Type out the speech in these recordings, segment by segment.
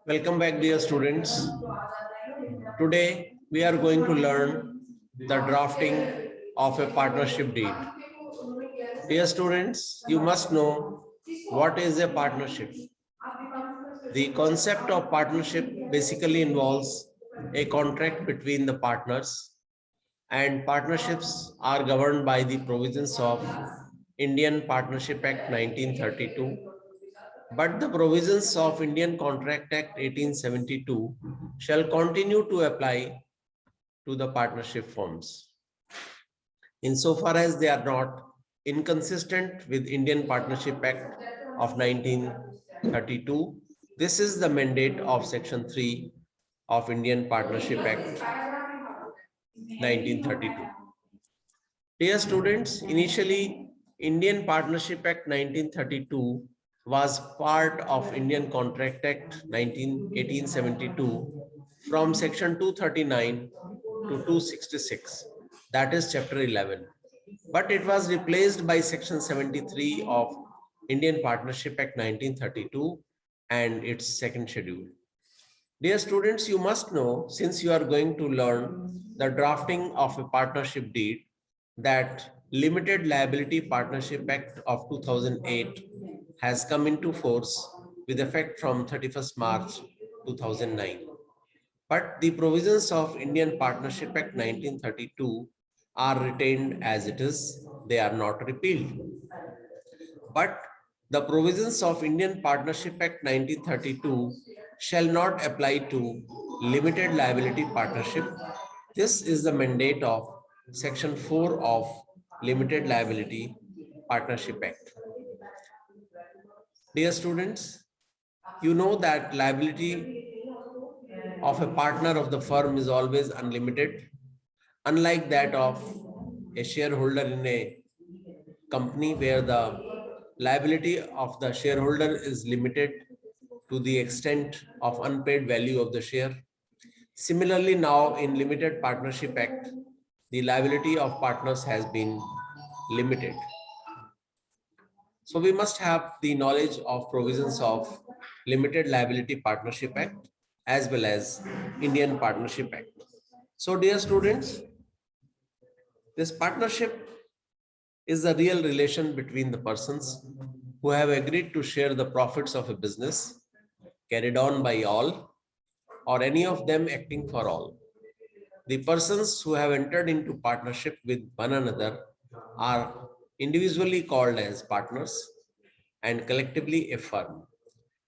Welcome back, dear students. Today we are going to learn the drafting of a partnership deed. Dear students, you must know what is a partnership. The concept of partnership basically involves a contract between the partners, and partnerships are governed by the provisions of Indian Partnership Act 1932. But the provisions of Indian Contract Act 1872 shall continue to apply to the partnership forms, insofar as they are not inconsistent with Indian Partnership Act of 1932. This is the mandate of Section 3 of Indian Partnership Act 1932. Dear students, initially Indian Partnership Act 1932 was part of Indian Contract Act 1872 from section 239 to 266, that is chapter 11. But it was replaced by section 73 of Indian Partnership Act 1932 and its second schedule. Dear students, you must know, since you are going to learn the drafting of a partnership deed, that Limited Liability Partnership Act of 2008 has come into force with effect from 31st March 2009. But the provisions of Indian Partnership Act 1932 are retained as it is. They are not repealed. But the provisions of Indian Partnership Act 1932 shall not apply to limited liability partnership. This is the mandate of Section 4 of Limited Liability Partnership Act. Dear students, you know that liability of a partner of the firm is always unlimited, unlike that of a shareholder in a company where the liability of the shareholder is limited to the extent of unpaid value of the share. Similarly, now in Limited Partnership Act, the liability of partners has been limited. So we must have the knowledge of provisions of Limited Liability Partnership Act as well as Indian Partnership Act. So dear students, this partnership is the real relation between the persons who have agreed to share the profits of a business carried on by all or any of them acting for all. The persons who have entered into partnership with one another are individually called as partners and collectively a firm,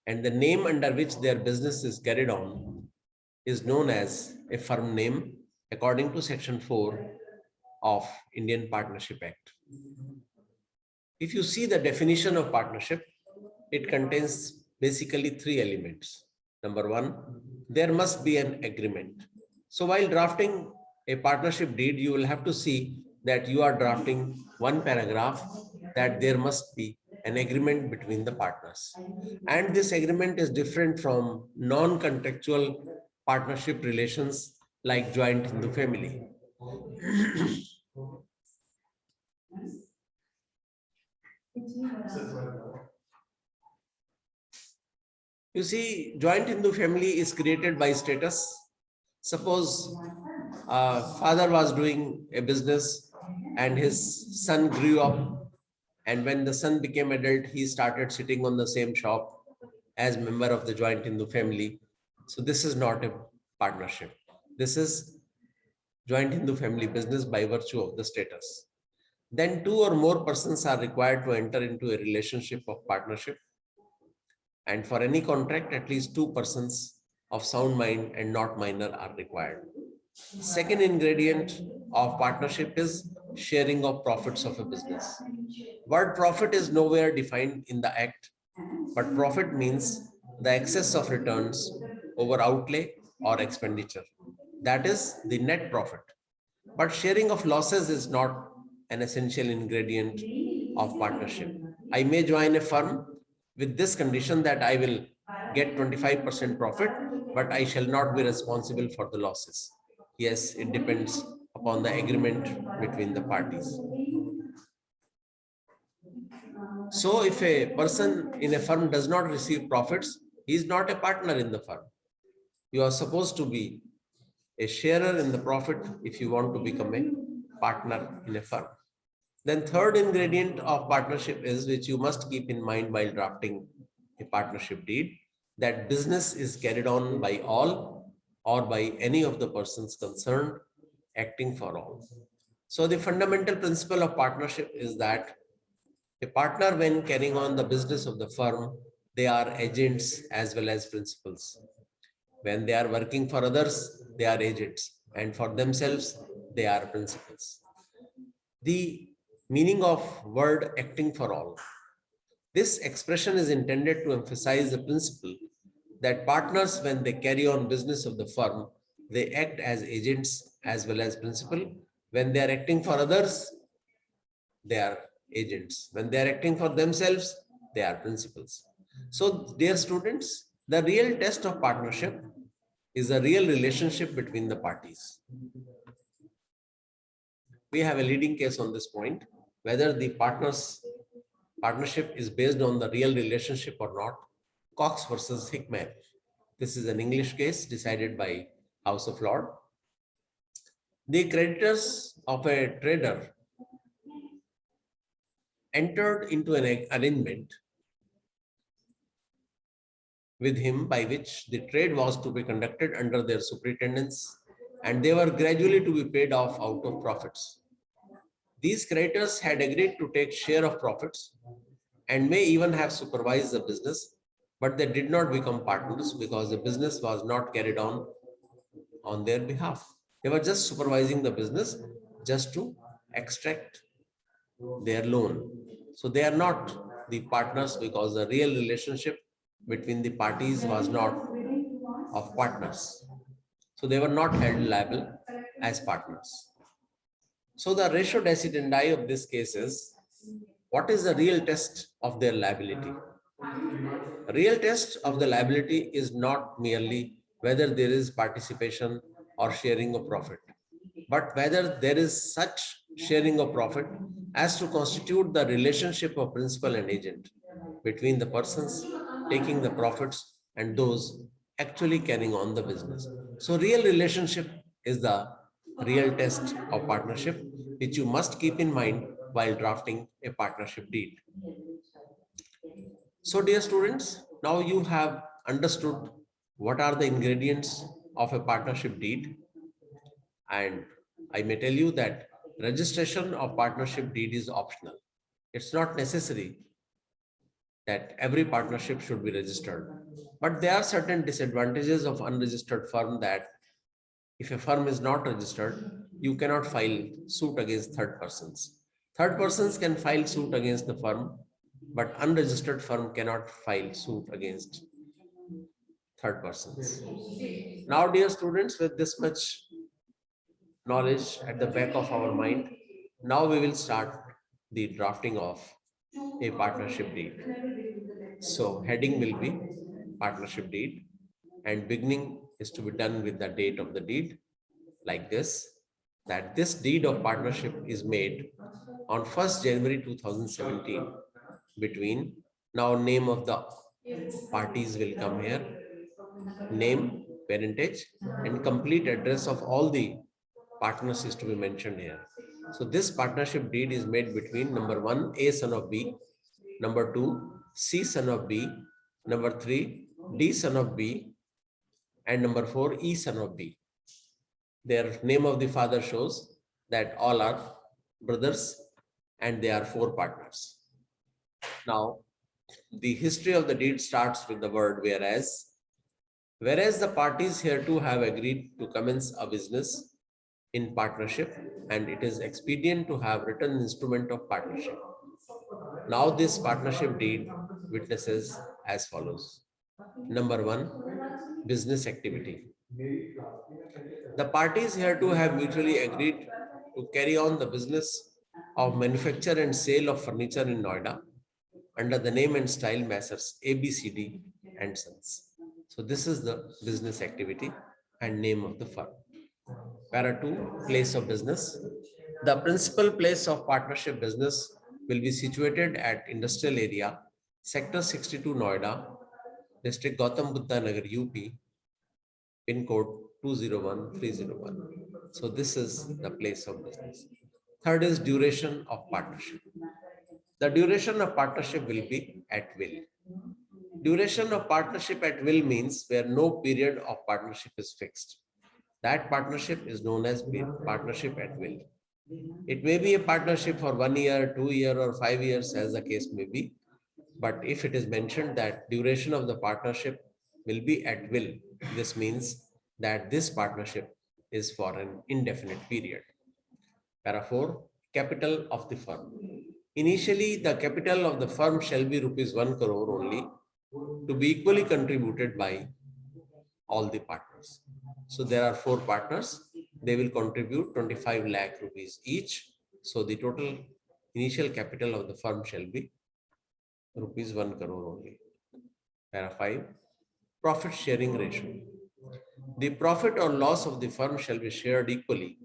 and the name under which their business is carried on is known as a firm name according to section 4 of Indian Partnership Act. If you see the definition of partnership, it contains basically 3 elements. Number 1, there must be an agreement. So while drafting a partnership deed, you will have to see that you are drafting one paragraph that there must be an agreement between the partners. And this agreement is different from non-contractual partnership relations like joint Hindu family. You see, joint Hindu family is created by status. Suppose father was doing a business and his son grew up, and when the son became adult, he started sitting on the same shop as member of the joint Hindu family. So this is not a partnership. This is joint Hindu family business by virtue of the status. Then 2 or more persons are required to enter into a relationship of partnership. And for any contract, at least 2 persons of sound mind and not minor are required. Second ingredient of partnership is sharing of profits of a business. Word profit is nowhere defined in the act, but profit means the excess of returns over outlay or expenditure. That is the net profit. But sharing of losses is not an essential ingredient of partnership. I may join a firm with this condition that I will get 25% profit, but I shall not be responsible for the losses. Yes, it depends upon the agreement between the parties. So if a person in a firm does not receive profits, He is not a partner in the firm. You are supposed to be a sharer in the profit if you want to become a partner in a firm. Then third ingredient of partnership is, which you must keep in mind while drafting a partnership deed, that business is carried on by all or by any of the persons concerned, acting for all. So the fundamental principle of partnership is that a partner, when carrying on the business of the firm, they are agents as well as principals. When they are working for others, they are agents, and for themselves, they are principals. The meaning of word acting for all. This expression is intended to emphasize the principle that partners, when they carry on business of the firm, they act as agents as well as principal. When they are acting for others, they are agents. When they are acting for themselves, they are principals. So, dear students, the real test of partnership is a real relationship between the parties. We have a leading case on this point, whether the partnership is based on the real relationship or not. Cox versus Hickman. This is an English case decided by House of Lords. The creditors of a trader entered into an arrangement with him by which the trade was to be conducted under their superintendence, and they were gradually to be paid off out of profits. These creditors had agreed to take share of profits and may even have supervised the business, but they did not become partners because the business was not carried on their behalf. They were just supervising the business just to extract their loan. So they are not the partners because the real relationship between the parties was not of partners. So they were not held liable as partners. So the ratio decidendi of this case is, what is the real test of their liability? The real test of the liability is not merely whether there is participation or sharing of profit, but whether there is such sharing of profit as to constitute the relationship of principal and agent between the persons taking the profits and those actually carrying on the business. So real relationship is the real test of partnership, which you must keep in mind while drafting a partnership deed. So dear students, now you have understood what are the ingredients of a partnership deed, and I may tell you that registration of partnership deed is optional. It's not necessary that every partnership should be registered, but there are certain disadvantages of unregistered firm, that if a firm is not registered, you cannot file suit against third persons. Third persons can file suit against the firm, but unregistered firm cannot file suit against third persons. Now, dear students, with this much knowledge at the back of our mind, now we will start the drafting of a partnership deed. So heading will be partnership deed, and beginning is to be done with the date of the deed, like this, that this deed of partnership is made on 1st January 2017 between, now name of the parties will come here, name, parentage, and complete address of all the partners is to be mentioned here. So this partnership deed is made between number 1, A son of B, number 2, C son of B, number 3, D son of B, and number 4, E son of B. Their name of the father shows that all are brothers and they are 4 partners. Now, the history of the deed starts with the word whereas. Whereas the parties hereto have agreed to commence a business in partnership, and it is expedient to have written instrument of partnership. Now this partnership deed witnesses as follows. Number 1, business activity. The parties hereto have mutually agreed to carry on the business of manufacture and sale of furniture in Noida under the name and style Messrs. ABCD and Sons. So this is the business activity and name of the firm. Para 2, place of business. The principal place of partnership business will be situated at industrial area, sector 62 Noida, District Gautam Buddha Nagar, UP, pin code 201301. So this is the place of business. Third is duration of partnership. The duration of partnership will be at will. Duration of partnership at will means where no period of partnership is fixed. That partnership is known as partnership at will. It may be a partnership for 1 year, 2 years, or 5 years, as the case may be. But if it is mentioned that duration of the partnership will be at will, this means that this partnership is for an indefinite period. Para 4, capital of the firm. Initially, the capital of the firm shall be rupees 1 crore only, to be equally contributed by all the partners. So there are 4 partners. They will contribute 25 lakh rupees each. So the total initial capital of the firm shall be rupees 1 crore only. Para 5, profit sharing ratio. The profit or loss of the firm shall be shared equally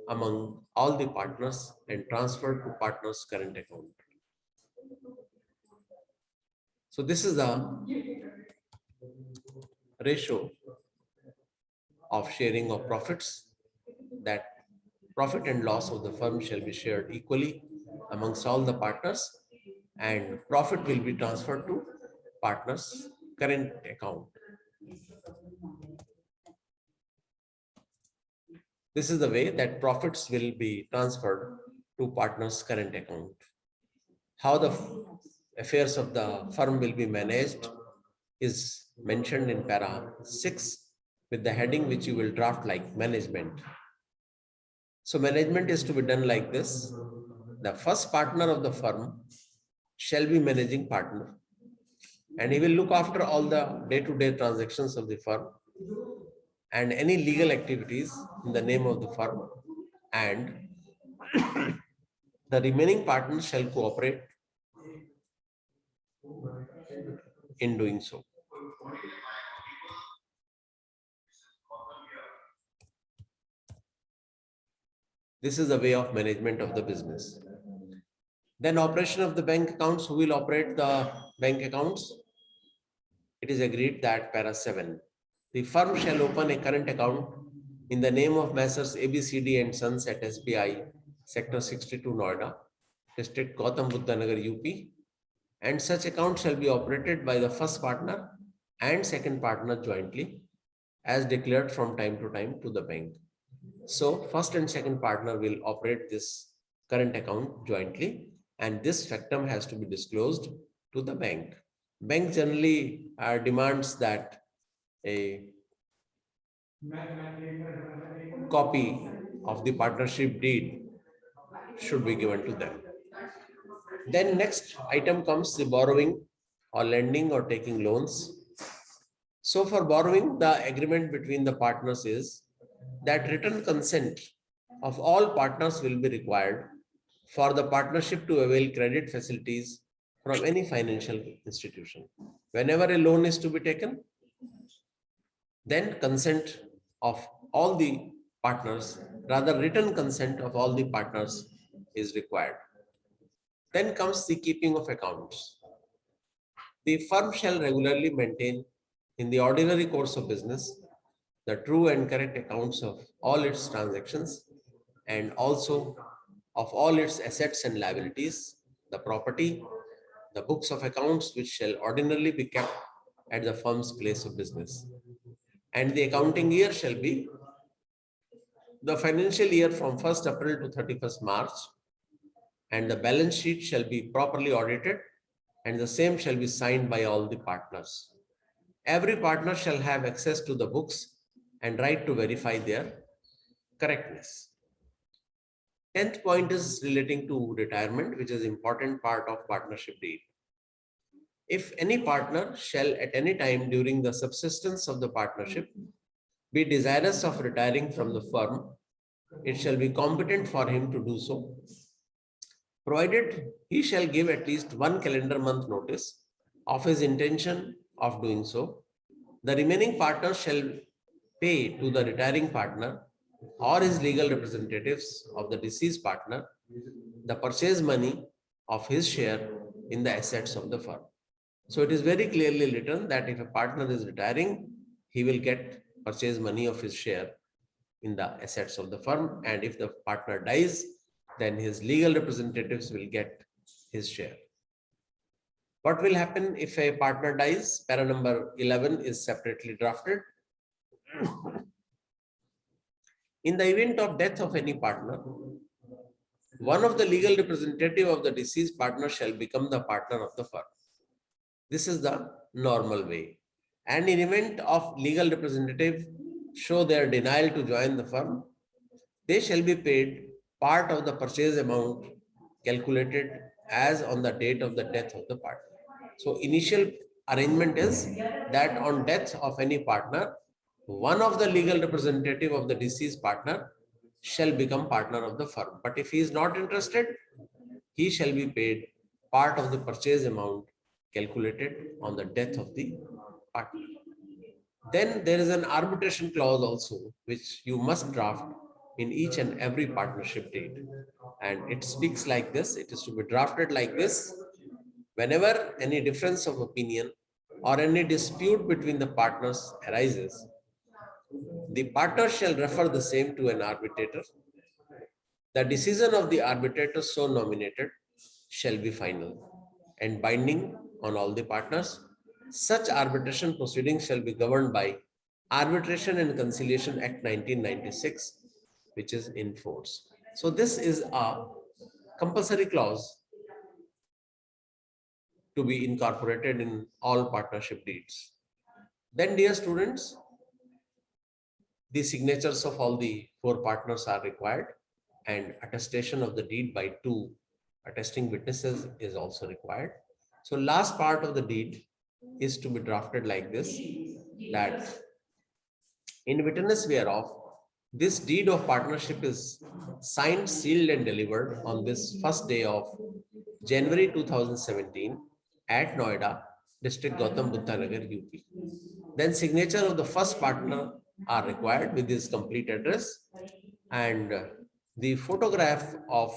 among all the partners and transferred to partners' current account. So this is the ratio of sharing of profits, that profit and loss of the firm shall be shared equally amongst all the partners, and profit will be transferred to partners' current account. This is the way that profits will be transferred to partners' current account. How the affairs of the firm will be managed is mentioned in para 6 with the heading which you will draft like management. So management is to be done like this. The first partner of the firm shall be managing partner, and he will look after all the day-to-day transactions of the firm and any legal activities in the name of the firm, and the remaining partners shall cooperate in doing so. This is the way of management of the business. Then operation of the bank accounts. Who will operate the bank accounts? It is agreed that para 7. The firm shall open a current account in the name of Messrs. ABCD and Sons at SBI, Sector 62, Noida, District Gautam Buddha Nagar, UP, and such account shall be operated by the first partner and second partner jointly, as declared from time to time to the bank. So first and second partner will operate this current account jointly, and this factum has to be disclosed to the bank. Bank generally demands that a copy of the partnership deed should be given to them. Then next item comes the borrowing or lending or taking loans. So for borrowing, the agreement between the partners is that written consent of all partners will be required for the partnership to avail credit facilities from any financial institution. Whenever a loan is to be taken, then consent of all the partners, rather written consent of all the partners is required. Then comes the keeping of accounts. The firm shall regularly maintain in the ordinary course of business the true and correct accounts of all its transactions and also of all its assets and liabilities, the property, the books of accounts which shall ordinarily be kept at the firm's place of business. And the accounting year shall be the financial year from 1st April to 31st March, and the balance sheet shall be properly audited, and the same shall be signed by all the partners. Every partner shall have access to the books and right to verify their correctness. 10th point is relating to retirement, which is an important part of partnership deed. If any partner shall at any time during the subsistence of the partnership be desirous of retiring from the firm, it shall be competent for him to do so, provided he shall give at least 1 calendar month notice of his intention of doing so. The remaining partners shall pay to the retiring partner or his legal representatives of the deceased partner the purchase money of his share in the assets of the firm. So it is very clearly written that if a partner is retiring, he will get purchase money of his share in the assets of the firm. And if the partner dies, then his legal representatives will get his share. What will happen if a partner dies? Para number 11 is separately drafted. In the event of death of any partner, one of the legal representative of the deceased partner shall become the partner of the firm. This is the normal way. And in event of legal representative show their denial to join the firm, they shall be paid part of the purchase amount calculated as on the date of the death of the partner. So initial arrangement is that on death of any partner, one of the legal representative of the deceased partner shall become partner of the firm. But if he is not interested, he shall be paid part of the purchase amount calculated on the death of the partner. Then there is an arbitration clause also, which you must draft in each and every partnership deed. And it speaks like this, it is to be drafted like this. Whenever any difference of opinion or any dispute between the partners arises, the partner shall refer the same to an arbitrator. The decision of the arbitrator so nominated shall be final and binding on all the partners. Such arbitration proceedings shall be governed by Arbitration and Conciliation Act 1996, which is in force. So this is a compulsory clause to be incorporated in all partnership deeds. Then, dear students, the signatures of all the four partners are required, and attestation of the deed by two attesting witnesses is also required. So last part of the deed is to be drafted like this, that in witness whereof this deed of partnership is signed, sealed and delivered on this first day of January 2017 at Noida, District Gautam Buddha Nagar, UP. Then signature of the first partner are required with his complete address, and the photograph of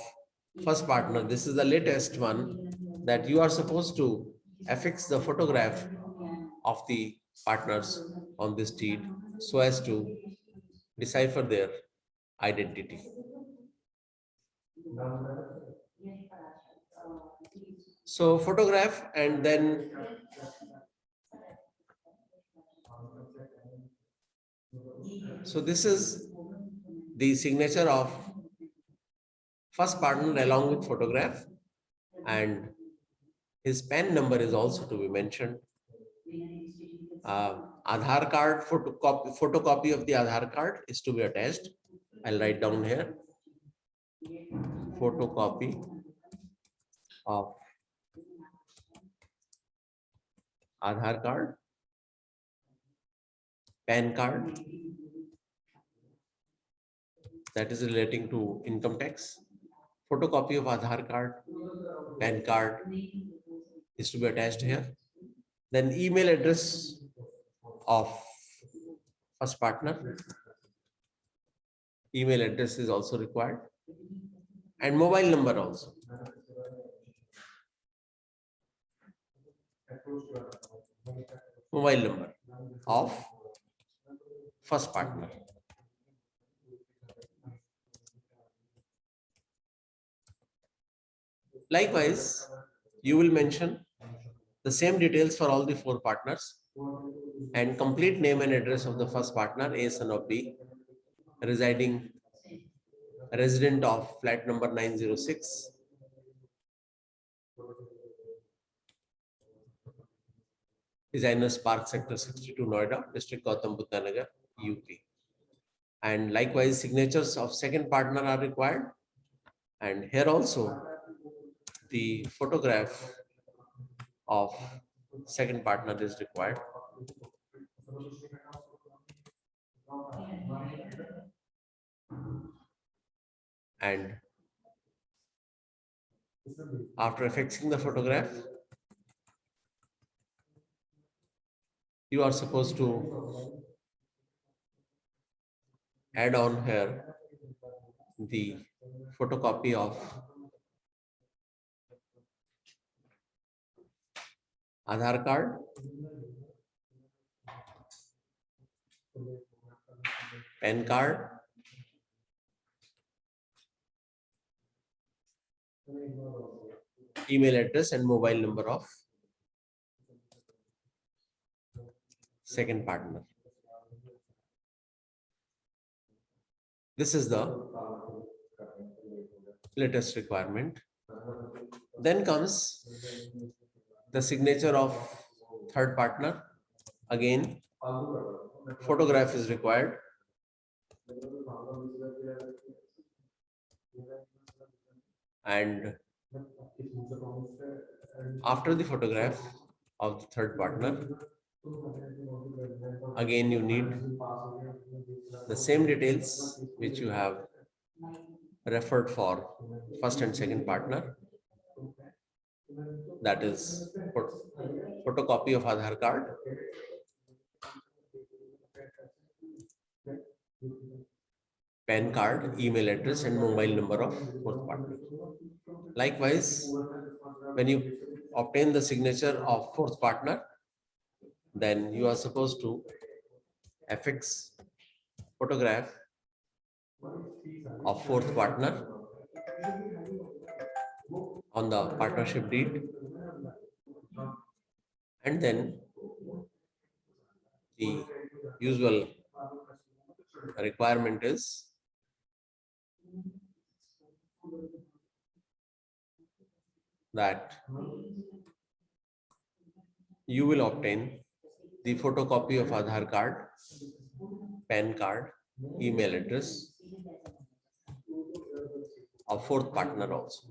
first partner, this is the latest one, that you are supposed to affix the photograph of the partners on this deed so as to decipher their identity. So photograph, and then so this is the signature of first partner along with photograph, and his PAN number is also to be mentioned. Aadhaar card, photocopy of the Aadhaar card is to be attached. I'll write down here. Photocopy of Aadhaar card, PAN card, that is relating to income tax. Photocopy of Aadhaar card, PAN card is to be attached here. Then email address of first partner. Email address is also required, and mobile number also. Mobile number of first partner. Likewise, you will mention the same details for all the four partners, and complete name and address of the first partner, A, son of B, resident of flat number 906, Designers Park, Sector 62, Noida, District Gautam Buddha Nagar, UP. And likewise, signatures of second partner are required, and here also the photograph of second partner is required. And after affixing the photograph, you are supposed to add on here the photocopy of Aadhaar card, PAN card, email address and mobile number of second partner. This is the latest requirement. Then comes the signature of third partner. Again, photograph is required. And after the photograph of the third partner, again you need the same details which you have referred for first and second partner. That is photocopy of Aadhaar card, PAN card, email address and mobile number of fourth partner. Likewise, when you obtain the signature of fourth partner, then you are supposed to affix photograph of fourth partner on the partnership deed, and then the usual requirement is that you will obtain the photocopy of Aadhaar card, PAN card, email address of fourth partner also.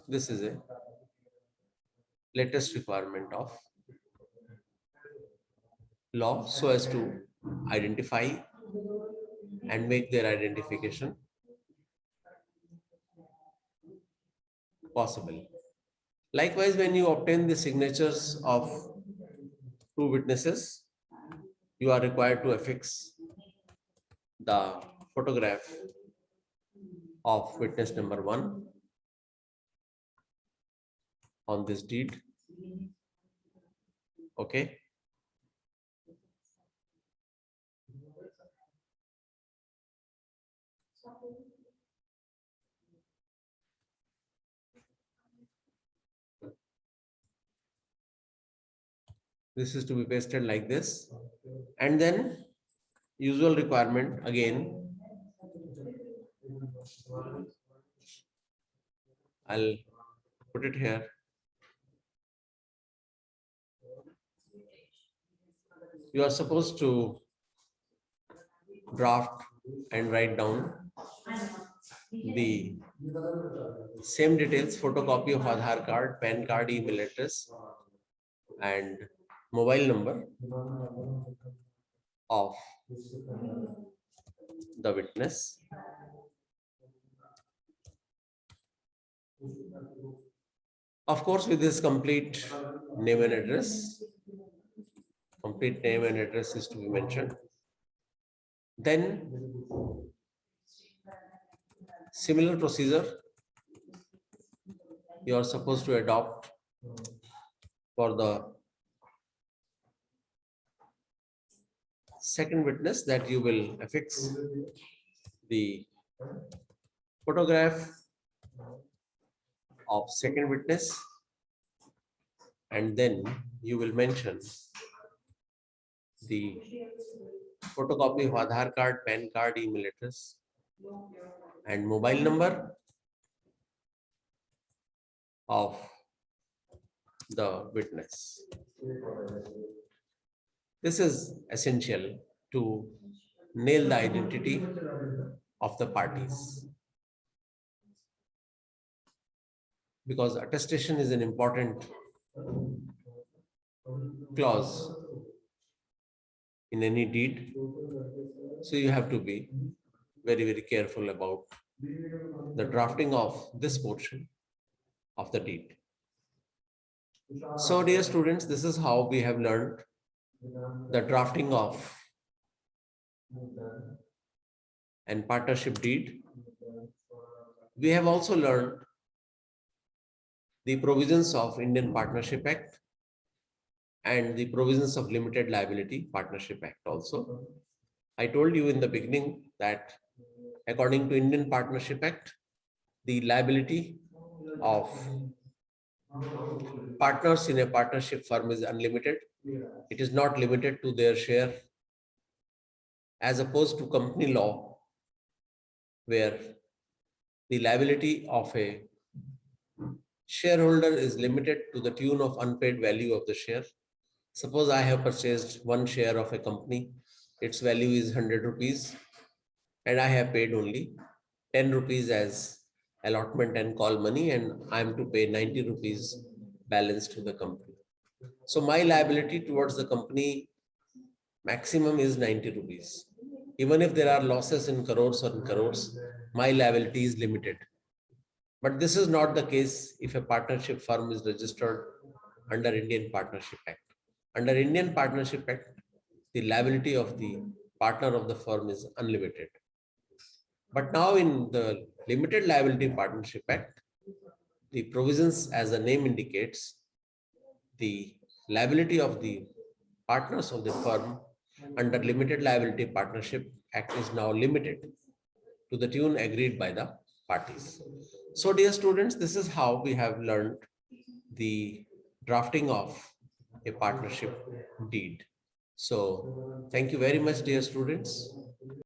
This is a latest requirement of law so as to identify and make their identification possible. Likewise, when you obtain the signatures of two witnesses, you are required to affix the photograph of witness number 1 on this deed. Okay. This is to be pasted like this, and then usual requirement again. I'll put it here. You are supposed to draft and write down the same details: photocopy of Aadhaar card, PAN card, email address, and mobile number of the witness. Of course, with this complete name and address, complete name and address is to be mentioned. Then similar procedure you are supposed to adopt for the second witness, that you will affix the photograph of second witness, and then you will mention the photocopy of Aadhaar card, PAN card, email address, and mobile number of the witness. This is essential to nail the identity of the parties, because attestation is an important clause in any deed. So you have to be very, very careful about the drafting of this portion of the deed. So dear students, this is how we have learned the drafting of an partnership deed. We have also learned the provisions of Indian Partnership Act and the provisions of Limited Liability Partnership Act also. I told you in the beginning that according to Indian Partnership Act, the liability of partners in a partnership firm is unlimited. It is not limited to their share, as opposed to company law, where the liability of a shareholder is limited to the tune of unpaid value of the share. Suppose I have purchased one share of a company, its value is 100 rupees, and I have paid only 10 rupees as allotment and call money, and I am to pay 90 rupees balance to the company. So my liability towards the company maximum is 90 rupees. Even if there are losses in crores or in crores, my liability is limited. But this is not the case if a partnership firm is registered under Indian Partnership Act. Under Indian Partnership Act, the liability of the partner of the firm is unlimited. But now in the Limited Liability Partnership Act, the provisions, as the name indicates, the liability of the partners of the firm under Limited Liability Partnership Act is now limited to the tune agreed by the parties. So dear students, this is how we have learned the drafting of a partnership deed. So thank you very much, dear students.